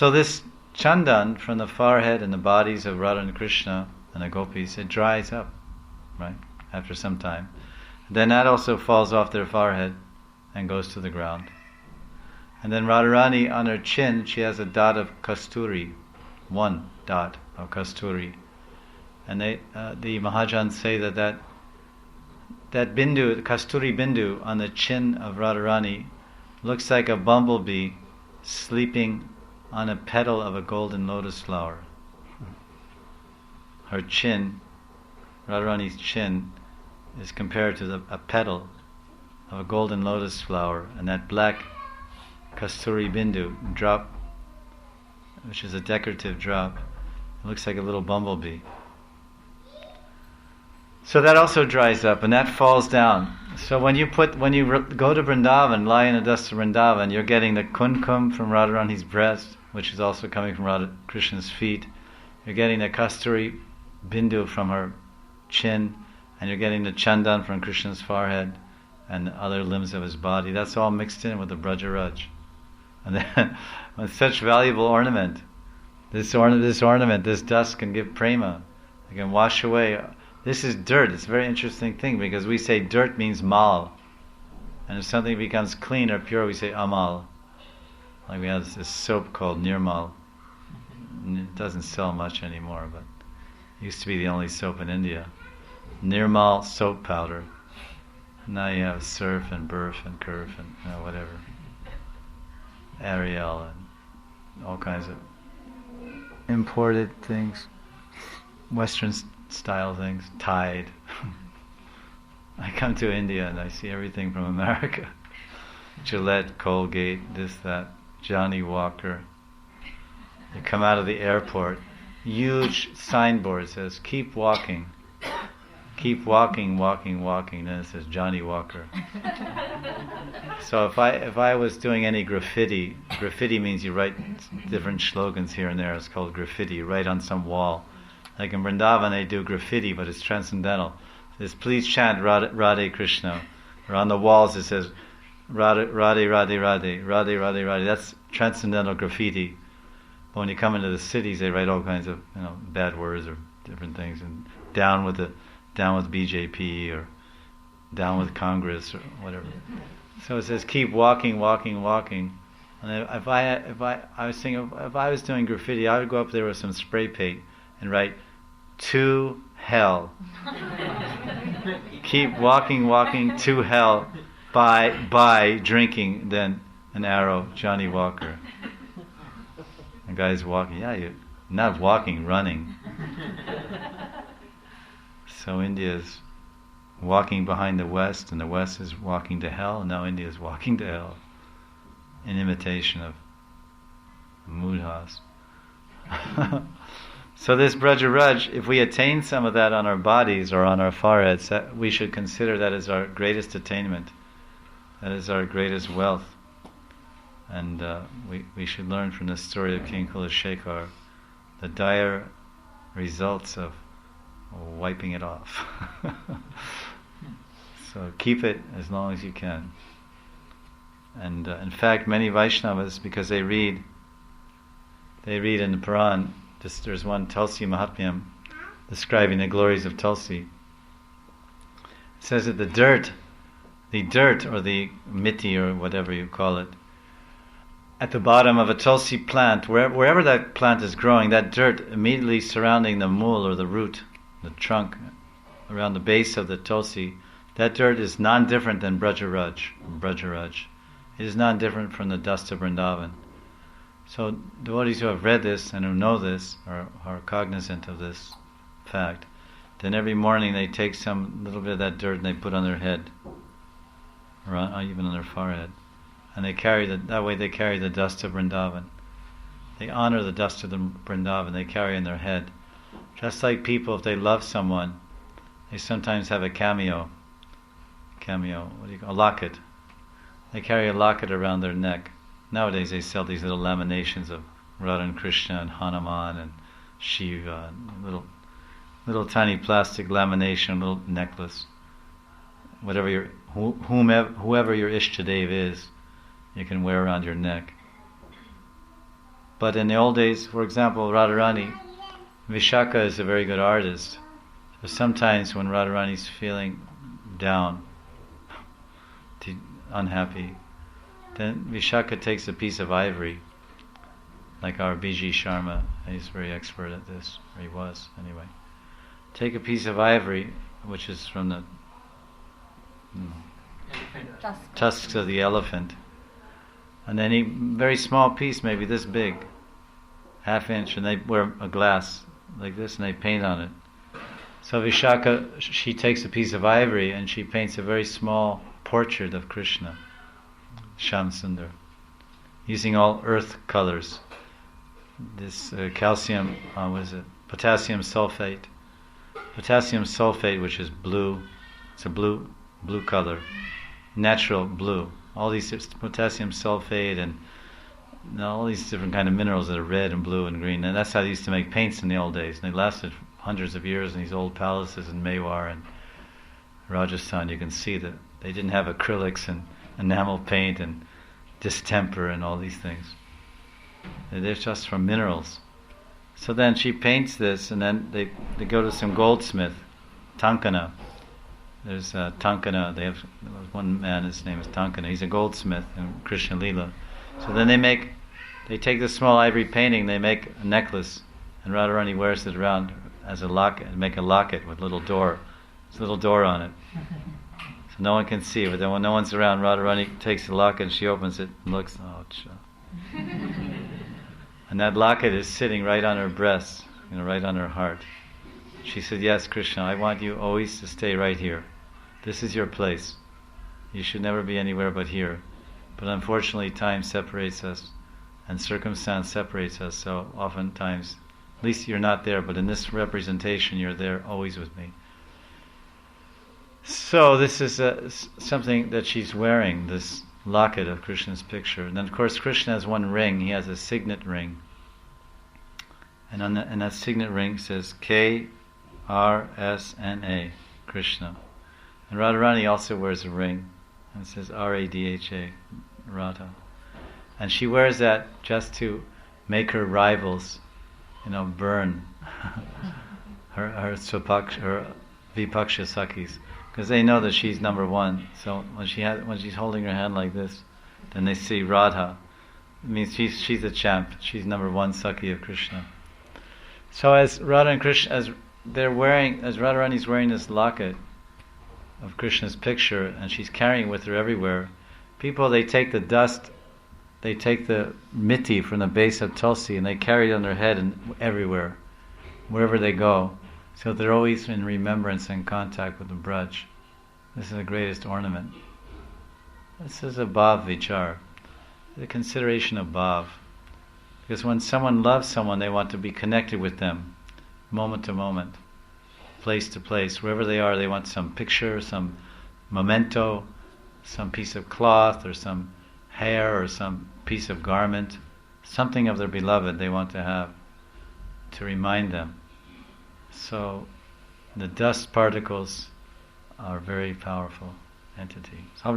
So this chandan from the forehead and the bodies of Radha and Krishna and the gopis, it dries up, right, after some time. Then that also falls off their forehead and goes to the ground. And then Radharani, on her chin, she has a dot of kasturi, one dot of kasturi. And the Mahajans say that bindu, the kasturi bindu on the chin of Radharani looks like a bumblebee sleeping on a petal of a golden lotus flower. Her chin, Radharani's chin, is compared to a petal of a golden lotus flower, and that black kasturi bindu drop, which is a decorative drop, it looks like a little bumblebee. So that also dries up, and that falls down. So when you go to Vrindavan, lie in the dust of Vrindavan, you're getting the kunkum from Radharani's breast, which is also coming from Radha Krishna's feet. You're getting the kasturi bindu from her chin, and you're getting the chandan from Krishna's forehead and the other limbs of his body. That's all mixed in with the Brajaraj. And then, with such valuable ornament, this dust can give prema. It can wash away. This is dirt. It's a very interesting thing, because we say dirt means mal. And if something becomes clean or pure, we say amal. Like we have this soap called Nirmal. It doesn't sell much anymore, but it used to be the only soap in India. Nirmal soap powder. Now you have Surf and Burf and Curve and whatever. Ariel and all kinds of imported things. Western style things. Tide. I come to India and I see everything from America. Gillette, Colgate, this, that. Johnny Walker. You come out of the airport, huge signboard says, "Keep walking." Keep walking, walking, walking. Then it says Johnny Walker. So if I was doing any graffiti means you write different slogans here and there. It's called graffiti. You write on some wall. Like in Vrindavan, they do graffiti, but it's transcendental. It says, "Please chant Radhe Krishna." Or on the walls it says, Radhe, Radhe, Radhe, Radhe, Radhe, Radhe, Radhe. That's transcendental graffiti. But when you come into the cities, they write all kinds of bad words or different things, and down with BJP or down with Congress or whatever. So it says, "Keep walking, walking, walking." And if I was doing graffiti, I would go up there with some spray paint and write, "To hell." Keep walking, walking to hell. By drinking, then an arrow, Johnny Walker. The guy's walking. Yeah, you're not walking, running. So India's walking behind the West, and the West is walking to hell, and now India is walking to hell in imitation of Mudhas. So this Brajaraj, if we attain some of that on our bodies or on our foreheads, we should consider that as our greatest attainment. That is our greatest wealth. And we should learn from the story of King Kulashekar the dire results of wiping it off. So keep it as long as you can. And in fact, many Vaishnavas, because they read in the Puran, there's one Tulsi Mahatmyam describing the glories of Tulsi. It says that the dirt or the miti or whatever you call it, at the bottom of a tulsi plant, wherever that plant is growing, that dirt immediately surrounding the mool or the root, the trunk, around the base of the tulsi, that dirt is non-different than Brajaraj. It is non-different from the dust of Vrindavan. So devotees who have read this and who know this, or are cognizant of this fact, then every morning they take some little bit of that dirt and they put on their head, or even on their forehead, and they carry that way they carry the dust of Vrindavan. They honor the dust of the Vrindavan. They carry in their head, just like people, if they love someone, they sometimes have a cameo. A locket. They carry a locket around their neck. Nowadays they sell these little laminations of Radha and Krishna and Hanuman and Shiva, and little tiny plastic lamination, little necklace. Whoever your Ishtadev is, you can wear around your neck. But in the old days, for example, Radharani, Vishaka is a very good artist. So sometimes when Radharani's feeling down, unhappy, then Vishaka takes a piece of ivory, like our B.G. Sharma. He's very expert at this, or he was anyway. Take a piece of ivory, which is from the tusks of the elephant, and then a very small piece, maybe this big, half-inch, and they wear a glass like this, and they paint on it. So Vishaka, she takes a piece of ivory and she paints a very small portrait of Krishna, Shamsundar, using all earth colors. This calcium, potassium sulfate. Potassium sulfate, which is blue, it's a blue color, natural blue. All these potassium sulfate and all these different kind of minerals that are red and blue and green. And that's how they used to make paints in the old days. And they lasted hundreds of years in these old palaces in Mewar and Rajasthan. You can see that they didn't have acrylics and enamel paint and distemper and all these things. They're just from minerals. So then she paints this, and then they go to some goldsmith, Tankana. There's Tankana. They have one man. His name is Tankana. He's a goldsmith in Krishna Lila. So then they take this small ivory painting. They make a necklace, and Radharani wears it around as a locket, and make a locket with a little door. There's a little door on it, so no one can see. But then when no one's around, Radharani takes the locket and she opens it and looks. Oh, and that locket is sitting right on her breast, right on her heart. She said, "Yes, Krishna, I want you always to stay right here. This is your place. You should never be anywhere but here. But unfortunately, time separates us, and circumstance separates us. So oftentimes, at least you're not there, but in this representation, you're there always with me." So this is something that she's wearing, this locket of Krishna's picture. And then of course Krishna has one ring. He has a signet ring. And on that signet ring says K-R-S-N-A, Krishna. And Radharani also wears a ring. And it says R-A-D-H-A, Radha. And she wears that just to make her rivals, burn her Vipaksha Sakhis. Because they know that she's number one. So when she's holding her hand like this, then they see Radha. It means she's a champ. She's number one Sakhi of Krishna. So as Radha and Krishna, as Radharani's wearing this locket of Krishna's picture, and she's carrying it with her everywhere, people, they take the dust, they take the miti from the base of Tulsi, and they carry it on their head and everywhere, wherever they go. So they're always in remembrance and contact with the Braj. This is the greatest ornament. This is a bhav vichar, the consideration of bhav. Because when someone loves someone, they want to be connected with them, moment to moment, place to place. Wherever they are, they want some picture, some memento, some piece of cloth, or some hair, or some piece of garment, something of their beloved they want to have, to remind them. So the dust particles are a very powerful entity. So